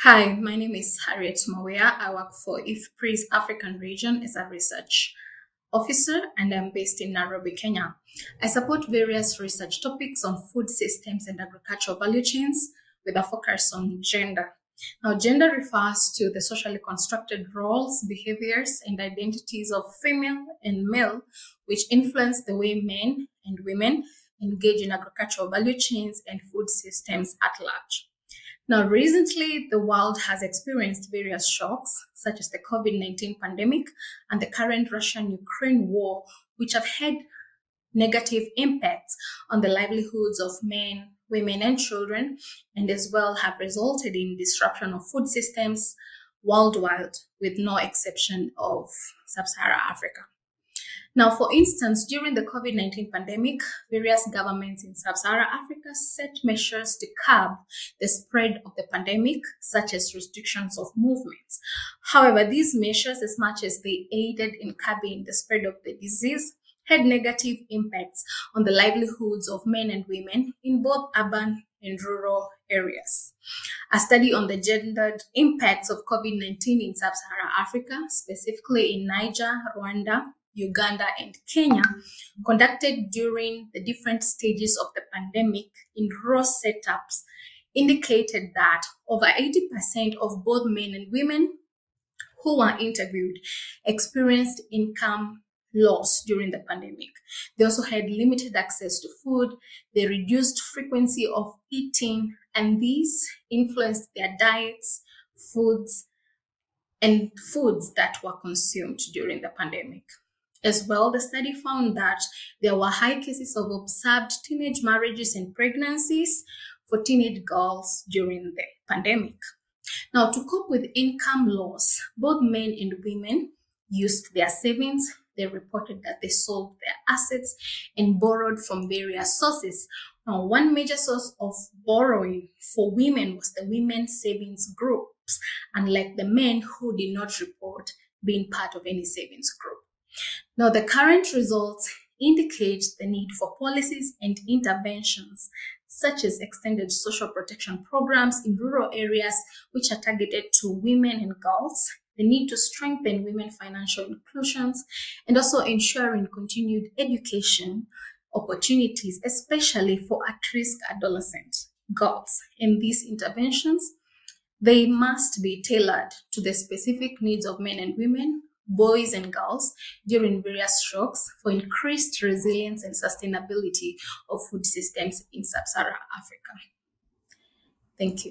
Hi, my name is Harriet Mawea. I work for IFPRI's African region as a research officer, and I'm based in Nairobi, Kenya. I support various research topics on food systems and agricultural value chains with a focus on gender. Now, gender refers to the socially constructed roles, behaviors, and identities of female and male, which influence the way men and women engage in agricultural value chains and food systems at large. Now, recently, the world has experienced various shocks, such as the COVID-19 pandemic and the current Russian-Ukraine war, which have had negative impacts on the livelihoods of men, women, and children, and as well have resulted in disruption of food systems worldwide, with no exception of Sub-Saharan Africa. Now, for instance, during the COVID-19 pandemic, various governments in Sub-Saharan Africa set measures to curb the spread of the pandemic, such as restrictions of movements. However, these measures, as much as they aided in curbing the spread of the disease, had negative impacts on the livelihoods of men and women in both urban and rural areas. A study on the gendered impacts of COVID-19 in Sub-Saharan Africa, specifically in Niger, Rwanda, Uganda, and Kenya, conducted during the different stages of the pandemic in rural setups, indicated that over 80% of both men and women who were interviewed experienced income loss during the pandemic. They also had limited access to food, they reduced frequency of eating, and these influenced their diets, foods that were consumed during the pandemic. As well, the study found that there were high cases of observed teenage marriages and pregnancies for teenage girls during the pandemic. Now, to cope with income loss, both men and women used their savings. They reported that they sold their assets and borrowed from various sources. Now, one major source of borrowing for women was the women's savings groups, unlike the men who did not report being part of any savings group. Now, the current results indicate the need for policies and interventions, such as extended social protection programs in rural areas, which are targeted to women and girls, the need to strengthen women's financial inclusions, and also ensuring continued education opportunities, especially for at-risk adolescent girls. And these interventions, they must be tailored to the specific needs of men and women, boys and girls during various shocks for increased resilience and sustainability of food systems in Sub-Saharan Africa. Thank you.